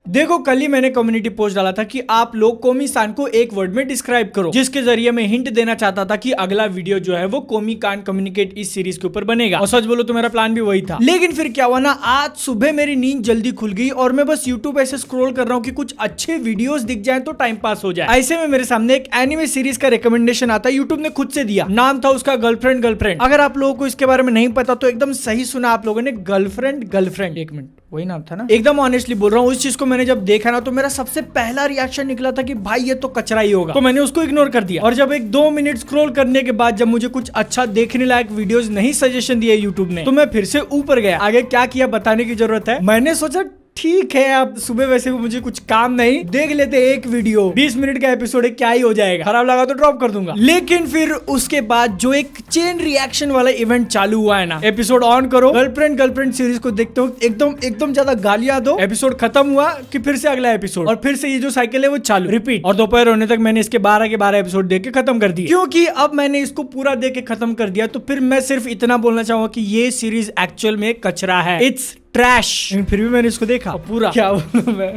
देखो कल ही मैंने कम्युनिटी पोस्ट डाला था कि आप लोग कोमी-सान को एक वर्ड में डिस्क्राइब करो, जिसके जरिए मैं हिंट देना चाहता था कि अगला वीडियो जो है वो कोमी कांट कम्युनिकेट इस सीरीज के ऊपर बनेगा। और सच बोलो तो मेरा प्लान भी वही था, लेकिन फिर क्या हुआ ना, आज सुबह मेरी नींद जल्दी खुल गई और मैं बस यूट्यूब ऐसे स्क्रॉल कर रहा हूँ कि कुछ अच्छे वीडियोस दिख जाए तो टाइम पास हो जाए। ऐसे में मेरे सामने एक एनिमे सीरीज का रिकमेंडेशन आता है, यूट्यूब ने खुद से दिया, नाम था उसका गर्लफ्रेंड। अगर आप लोगों को इसके बारे में नहीं पता तो एकदम सही सुना आप लोगों ने, गर्लफ्रेंड। एक मिनट, वही नाम था ना? एकदम ऑनेस्टली बोल रहा हूँ, उस चीज को मैंने जब देखा ना तो मेरा सबसे पहला रिएक्शन निकला था कि भाई ये तो कचरा ही होगा, तो मैंने उसको इग्नोर कर दिया। और जब 1-2 मिनट स्क्रॉल करने के बाद जब मुझे कुछ अच्छा देखने लायक वीडियोस नहीं सजेशन दिए यूट्यूब ने, तो मैं फिर से ऊपर गया। आगे क्या किया बताने की जरूरत है? मैंने सोचा ठीक है, अब सुबह वैसे भी मुझे कुछ काम नहीं, देख लेते एक वीडियो, 20 मिनट का एपिसोड है, क्या ही हो जाएगा, खराब लगा तो ड्रॉप कर दूंगा। लेकिन फिर उसके बाद जो एक चेन रिएक्शन वाला इवेंट चालू हुआ है ना, एपिसोड ऑन करो, गर्लफ्रेंड सीरीज को देखते हो, एकदम ज्यादा गालियां दो, एपिसोड खत्म हुआ कि फिर से अगला एपिसोड, और फिर से ये जो साइकिल है वो चालू, रिपीट। और दोपहर होने तक मैंने इसके 12 के 12 एपिसोड देख के खत्म कर दिए, क्योंकि अब मैंने इसको पूरा देख के खत्म कर दिया। तो फिर मैं सिर्फ इतना बोलना चाहूंगा कि ये सीरीज एक्चुअल में कचरा है, इट्स ट्रैश। फिर भी मैंने इसको देखा पूरा, क्या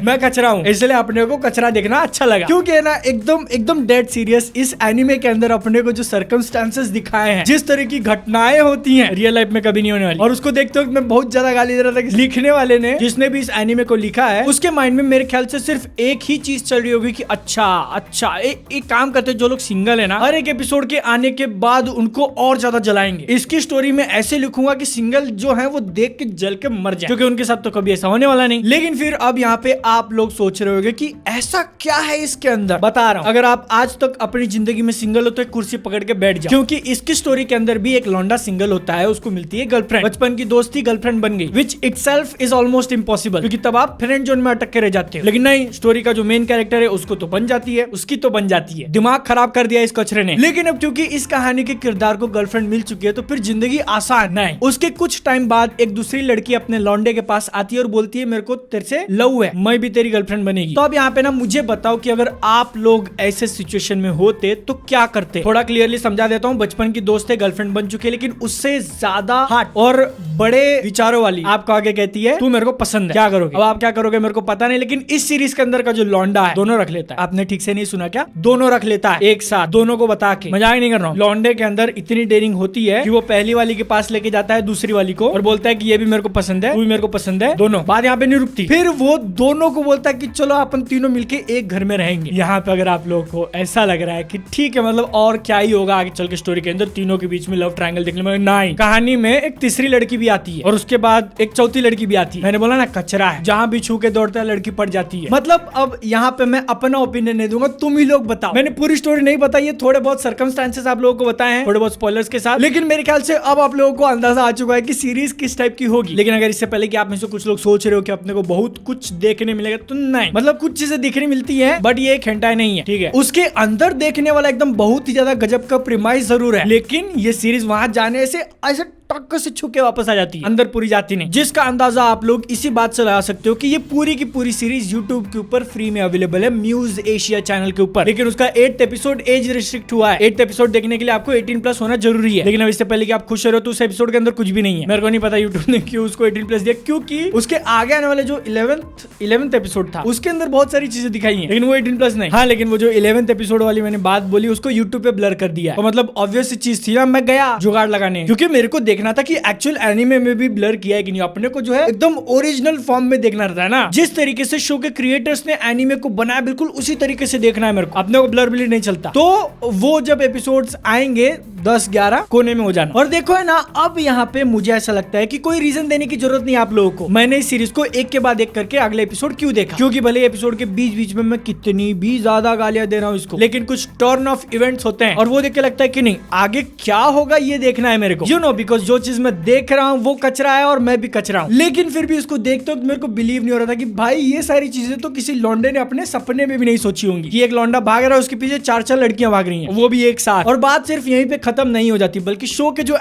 मैं कचरा हूँ, इसलिए अपने को कचरा देखना अच्छा लगा, क्योंकि है ना एकदम डेड सीरियस इस एनिमे के अंदर अपने को जो सर्कमस्टांसेस दिखाए हैं, जिस तरह की घटनाएं होती हैं रियल लाइफ में कभी नहीं होने वाली। और उसको देखते वक्त मैं बहुत ज्यादा गाली दे रहा था कि लिखने वाले ने, जिसने भी इस एनिमे को लिखा है, उसके माइंड में मेरे ख्याल से सिर्फ एक ही चीज चल रही होगी कि अच्छा एक काम करते, जो लोग सिंगल है ना, हर एक एपिसोड के आने के बाद उनको और ज्यादा जलाएंगे। इसकी स्टोरी में ऐसे लिखूंगा कि सिंगल जो है वो देख के जल के मर जाए, क्योंकि उनके साथ तो कभी ऐसा होने वाला नहीं। लेकिन फिर अब यहाँ पे आप लोग सोच रहे होंगे कि ऐसा क्या है इसके अंदर। बता रहा हूँ, अगर आप आज तक अपनी जिंदगी में सिंगल हो तो एक कुर्सी पकड़ के बैठ जाओ, क्योंकि इसकी स्टोरी के अंदर भी एक लौंडा सिंगल होता है, उसको मिलती है गर्लफ्रेंड, बचपन की दोस्ती गर्लफ्रेंड बन गई, विच इटसेल्फ इज ऑलमोस्ट इम्पॉसिबल, क्योंकि तब आप फ्रेंड जोन में अटक के रह जाते हो। लेकिन नहीं, स्टोरी का जो मेन कैरेक्टर है उसको तो बन जाती है, उसकी तो बन जाती है। दिमाग खराब कर दिया इस कचरे ने। लेकिन अब क्योंकि इस कहानी के किरदार को गर्लफ्रेंड मिल चुकी है तो फिर जिंदगी आसान नहीं। उसके कुछ टाइम बाद एक दूसरी लड़की अपने लौंडे के पास आती है और बोलती है मेरे को तेरे से लव है, मैं भी तेरी गर्लफ्रेंड बनेगी। तो अब यहाँ पे ना मुझे बताओ कि अगर आप लोग ऐसे सिचुएशन में होते तो क्या करते? थोड़ा क्लियरली समझा देता हूँ। बचपन की दोस्त है, गर्लफ्रेंड बन चुकी है, लेकिन उससे ज्यादा हार्ड और बड़े विचारों वाली आपको आगे कहती है तू मेरे को पसंद है, क्या करोगे? अब आप क्या करोगे मेरे को पता नहीं, लेकिन इस सीरीज के अंदर का जो लौंडा है दोनों रख लेता है। आपने ठीक से नहीं सुना क्या? दोनों रख लेता है एक साथ, दोनों को बता के। मजाक नहीं कर रहा हूँ। लौंडे के अंदर इतनी डेयरिंग होती है कि वो पहली वाली के पास लेके जाता है दूसरी वाली को और बोलता है कि ये भी मेरे को पसंद है, तू भी मेरे को पसंद है, दोनों। बात यहाँ पे नहीं रुकती, फिर वो दोनों को बोलता है कि चलो अपन तीनों मिलके एक घर में रहेंगे। यहाँ पे अगर आप लोगों को ऐसा लग रहा है कि ठीक है, मतलब और क्या ही होगा आगे चल के स्टोरी के अंदर, तीनों के बीच में लव ट्रायंगल देखने में, नहीं, कहानी में एक तीसरी लड़की भी आती है और उसके बाद एक चौथी लड़की भी आती है। मैंने बोला ना कचरा है, जहाँ भी छू के दौड़ता है लड़की पड़ जाती है। मतलब अब यहाँ पे मैं अपना ओपिनियन नहीं दूंगा, तुम ही लोग बताओ। मैंने पूरी स्टोरी नहीं बताई है, थोड़े बहुत सर्कमस्टांसेस आप लोगों को बताए हैं, थोड़े बहुत स्पॉयलर्स के साथ, लेकिन मेरे ख्याल से अब आप लोगों को अंदाजा आ चुका है कि सीरीज किस टाइप की होगी। लेकिन अगर इससे पहले कि आप में से कुछ लोग सोच रहे हो कि अपने को बहुत कुछ देखने मिलेगा, तो नहीं, मतलब कुछ चीजें दिखने मिलती है बट ये एक हेंटाई नहीं है, ठीक है। उसके अंदर देखने वाला एकदम बहुत ही ज्यादा गजब का प्रीमाइस जरूर है, लेकिन ये सीरीज वहां जाने से ऐसे टक्कर से छू के वापस आ जाती है, अंदर पूरी जाती नहीं। जिसका अंदाजा आप लोग इसी बात से लगा सकते हो कि ये पूरी की पूरी सीरीज यूट्यूब के ऊपर फ्री में अवेलेबल है, म्यूज एशिया चैनल के ऊपर। लेकिन उसका 8th एपिसोड एज रिस्ट्रिक्ट हुआ है। 8th एपिसोड देखने के लिए आपको 18+ होना जरूरी है। लेकिन अब इससे पहले कि आप खुश रहो तो उस एपिसोड के अंदर कुछ भी नहीं है। मेरे को नहीं पता यूट्यूब ने क्यों उसको 18+ दिया, क्योंकि उसके आगे आने वाले जो 11th एपिसोड था उसके अंदर बहुत सारी चीजें दिखाई है, लेकिन वो 18+ नहीं। हाँ, लेकिन वो जो 11th एपिसोड वाली मैंने बात बोली उसको यूट्यूब पे ब्लर कर दिया, तो मतलब ऑब्वियस चीज थी ना, मैं गया जुगाड़ लगाने, क्योंकि मेरे को देखना था कि एक्चुअल एनिमे में भी ब्लर किया है कि नहीं। अपने को जो है एकदम ओरिजिनल फॉर्म में देखना रहता है ना, जिस तरीके से शो के क्रिएटर्स ने एनिमे को बनाया बिल्कुल उसी तरीके से देखना है मेरे को, अपने को ब्लर ब्लर नहीं चलता। तो वो जब एपिसोड्स आएंगे 10-11 कोने में हो जाना। और देखो है ना, अब यहाँ पे मुझे ऐसा लगता है कि कोई रीजन देने की जरूरत नहीं आप लोगों को। मैंने इस सीरीज को एक के बाद एक करके अगले एपिसोड क्यों देखा, क्योंकि भले एपिसोड के बीच बीच में मैं कितनी भी ज्यादा गालियां दे रहा हूँ इसको, लेकिन कुछ टर्न ऑफ इवेंट्स होते हैं और वो देख के लगता है कि नहीं आगे क्या होगा ये देखना है मेरे को, यू नो, बिकॉज जो चीज मैं देख रहा हूँ वो कचरा है और मैं भी कचरा हूँ। लेकिन फिर भी इसको देखते वक्त मेरे को बिलीव नहीं हो रहा था कि भाई ये सारी चीजें तो किसी लौंडे ने अपने सपने में भी नहीं सोची होंगी कि एक लौंडा भाग रहा है, उसके पीछे 4 लड़कियां भाग रही हैं, वो भी एक साथ। और बात सिर्फ यहीं पे खत्म नहीं हो जाती, बल्कि शो के जो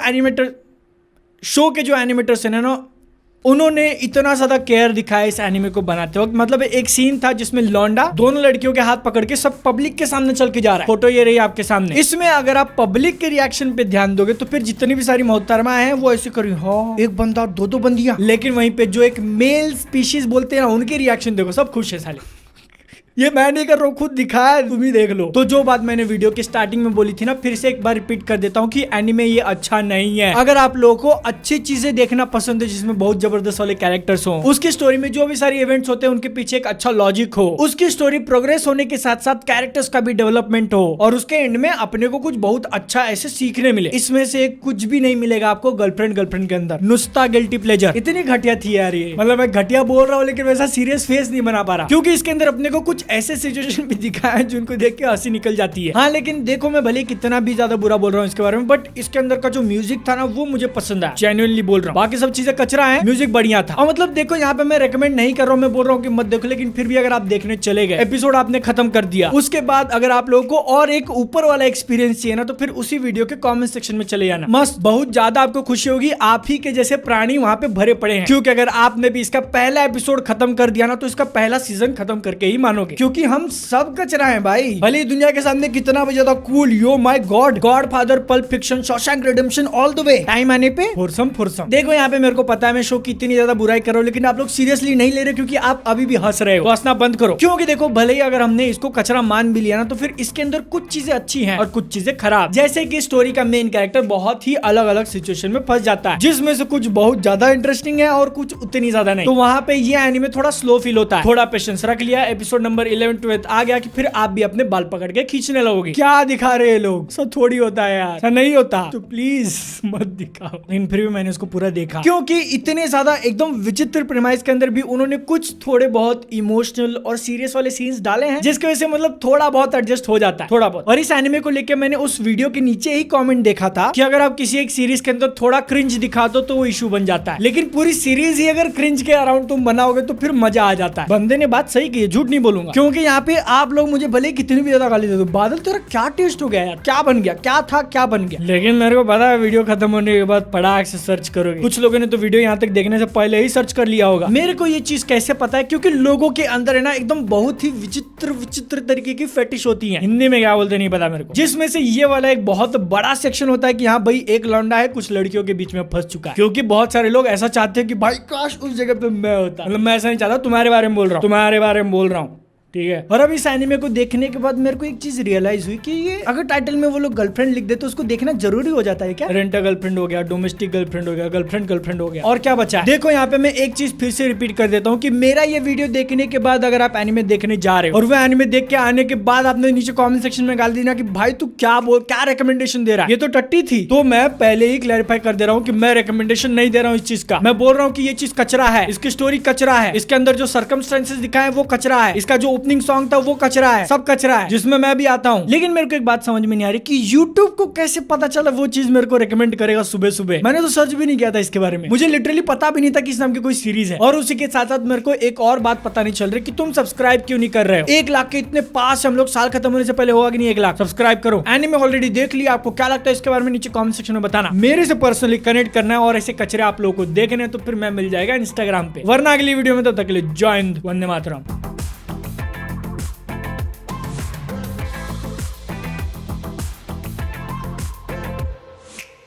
एनिमेटर्स है ना, उन्होंने इतना ज्यादा केयर दिखाया इस एनिमे को बनाते वक्त। मतलब एक सीन था जिसमें लौंडा दोनों लड़कियों के हाथ पकड़ के सब पब्लिक के सामने चल के जा रहा है। फोटो ये रही आपके सामने। इसमें अगर आप पब्लिक के रिएक्शन पे ध्यान दोगे तो फिर जितनी भी सारी मोहतरमा है वो ऐसे करी, हाँ एक बंदा दो बंदियां। लेकिन वहीं पे जो एक मेल स्पीशीज बोलते हैं ना, उनके रिएक्शन देखो, सब खुश है साले। ये मैं नहीं कर रहा हूँ, खुद दिखाया, तुम ही देख लो। तो जो बात मैंने वीडियो के स्टार्टिंग में बोली थी ना, फिर से एक बार रिपीट कर देता हूँ कि एनिमे ये अच्छा नहीं है। अगर आप लोगों को अच्छी चीजें देखना पसंद है जिसमें बहुत जबरदस्त वाले कैरेक्टर्स हो, उसकी स्टोरी में जो भी सारी इवेंट्स होते हैं उनके पीछे एक अच्छा लॉजिक हो, उसकी स्टोरी प्रोग्रेस होने के साथ साथ कैरेक्टर्स का भी डेवलपमेंट हो, और उसके एंड में अपने को कुछ बहुत अच्छा ऐसे सीखने मिले, इसमें से कुछ भी नहीं मिलेगा आपको गर्लफ्रेंड के अंदर। नुस्ता गिल्टी प्लेजर। इतनी घटिया थी यार ये। मतलब मैं घटिया बोल रहा हूँ लेकिन वैसा सीरियस फेस नहीं बना पा रहा, क्योंकि इसके अंदर अपने को कुछ ऐसे सिचुएशन भी दिखाया है जिनको देख के हंसी निकल जाती है। हाँ लेकिन देखो, मैं भले कितना भी ज्यादा बुरा बोल रहा हूँ इसके बारे में, बट इसके अंदर का जो म्यूजिक था ना वो मुझे पसंद आया, जेन्युइनली बोल रहा हूँ। बाकी सब चीजें कचरा है, म्यूजिक बढ़िया था। और मतलब देखो, यहाँ पे मैं रेकमेंड नहीं कर रहा हूँ, मैं बोल रहा हूँ कि मत देखो, लेकिन फिर भी अगर आप देखने चले गए, एपिसोड आपने खत्म कर दिया, उसके बाद अगर आप लोगों को और एक ऊपर वाला एक्सपीरियंस चाहिए ना, तो फिर उसी वीडियो के कॉमेंट सेक्शन में चले जाना। मस्त, बहुत ज्यादा आपको खुशी होगी। आप ही के जैसे प्राणी वहां पे भरे पड़े हैं, क्योंकि अगर आपने भी इसका पहला एपिसोड खत्म कर दिया ना, तो इसका पहला सीजन खत्म करके ही मानोगे, क्योंकि हम सब कचरा है भाई। भले दुनिया के सामने कितना भी ज्यादा cool, yo my God, godfather, pulp fiction, Shawshank redemption, all the way, time आने पे फुरसम। देखो यहाँ पे मेरे को पता है मैं शो की इतनी ज्यादा बुराई कर रहा हूँ, लेकिन आप लोग सीरियसली नहीं ले रहे, क्योंकि आप अभी भी हंस रहे हो। तो हंसना बंद करो, क्योंकि देखो भले ही अगर हमने इसको कचरा मान भी लिया ना, तो फिर इसके अंदर कुछ चीजें अच्छी हैं और कुछ चीजें खराब। जैसे कि स्टोरी का मेन कैरेक्टर बहुत ही अलग अलग सिचुएशन में फंस जाता है, जिसमें से कुछ बहुत ज्यादा इंटरेस्टिंग है और कुछ उतनी ज्यादा नहीं। तो वहां पे ये एनीमे थोड़ा स्लो फील होता है। थोड़ा पेशेंस रख लिया, एपिसोड नंबर 11-12 आ गया कि फिर आप भी अपने बाल पकड़ के खींचने लगोगे। क्या दिखा रहे हैं लोग, सब थोड़ी होता है यार, ऐसा नहीं होता, तो प्लीज मत दिखाओ। लेकिन फिर भी मैंने उसको पूरा देखा, क्योंकि इतने ज्यादा एकदम विचित्र प्रेमाइज के अंदर भी उन्होंने कुछ थोड़े बहुत इमोशनल और सीरियस वाले सीन्स डाले हैं, जिसकी वजह से मतलब थोड़ा बहुत एडजस्ट हो जाता है, थोड़ा बहुत। और इस एनिमे को लेकर मैंने उस वीडियो के नीचे ही कमेंट देखा था कि अगर आप किसी एक सीरीज के अंदर थोड़ा क्रिंज दिखा दो तो वो इशू बन जाता है, लेकिन पूरी सीरीज ही अगर क्रिंज के अराउंड तुम बनाओगे तो फिर मजा आ जाता है। बंदे ने बात सही की है, झूठ नहीं बोलूंगा, क्योंकि यहाँ पे आप लोग मुझे भले कितनी भी ज्यादा गाली दे दो, बादल तेरा क्या टेस्ट हो गया यार, क्या बन गया, क्या था क्या बन गया। लेकिन मेरे को पता है वीडियो खत्म होने के बाद फटाक से सर्च करोगे। कुछ लोगों ने तो वीडियो यहाँ तक देखने से पहले ही सर्च कर लिया होगा। मेरे को ये चीज कैसे पता है, क्योंकि लोगों के अंदर है ना एकदम बहुत ही विचित्र तरीके की फेटिश होती है, हिंदी में क्या बोलते नहीं पता मेरे को, जिसमें से ये वाला एक बहुत बड़ा सेक्शन होता है कि हाँ भाई एक लौंडा है कुछ लड़कियों के बीच में फंस चुका है। क्योंकि बहुत सारे लोग ऐसा चाहते हैं कि भाई काश उस जगह पे मैं होता। मतलब मैं ऐसा नहीं चाहता, तुम्हारे बारे में बोल रहा हूँ, ठीक है। और अब इस एनीमे को देखने के बाद मेरे को एक चीज रियलाइज हुई कि ये अगर टाइटल में वो लोग गर्लफ्रेंड लिख दे तो उसको देखना जरूरी हो जाता है क्या? रेंटल गर्लफ्रेंड हो गया, डोमेस्टिक गर्लफ्रेंड हो गया, गर्लफ्रेंड हो गया, और क्या बचा है? देखो यहाँ पे मैं एक चीज फिर से रिपीट कर देता हूँ कि मेरा ये वीडियो देखने के बाद अगर आप एनीमे देखने जा रहे हो और वो एनीमे देख के आने के बाद आपने नीचे कॉमेंट सेक्शन में गाल देना कि भाई तू क्या रिकमेंडेशन दे रहा है, ये तो टट्टी थी, तो मैं पहले ही क्लैरिफाई कर दे रहा हूँ कि मैं रिकमेंडेशन नहीं दे रहा हूँ इस चीज का। मैं बोल रहा हूँ कि ये चीज कचरा है, इसकी स्टोरी कचरा है, इसके अंदर जो सर्कमस्टेंसेस दिखाए वो कचरा है, इसका जो ओपनिंग सॉन्ग था वो कचरा है, सब कचरा है, जिसमें मैं भी आता हूँ। लेकिन मेरे को एक बात समझ में नहीं आ रही कि YouTube को कैसे पता चला वो चीज मेरे को रिकमेंड करेगा सुबह सुबह। मैंने तो सर्च भी नहीं किया था इसके बारे में, मुझे लिटरली पता भी नहीं था कि इस नाम की कोई सीरीज है। और उसी के साथ साथ मेरे को एक और बात पता नहीं चल रही कि तुम सब्सक्राइब क्यों नहीं कर रहे हो। 1 लाख के इतने पास हम लोग, साल खत्म होने से पहले होगा कि नहीं 1 लाख? सब्सक्राइब करो। एनीमे ऑलरेडी देख लिया, आपको क्या लगता है इसके बारे में नीचे कमेंट सेक्शन में बताना। मेरे से पर्सनली कनेक्ट करना है और ऐसे कचरे आप लोगों को देखने तो फिर मैं मिल जाएगा इंस्टाग्राम पे, वरना अगली वीडियो में तब तक के लिए जय हिंद, वंदे मातरम।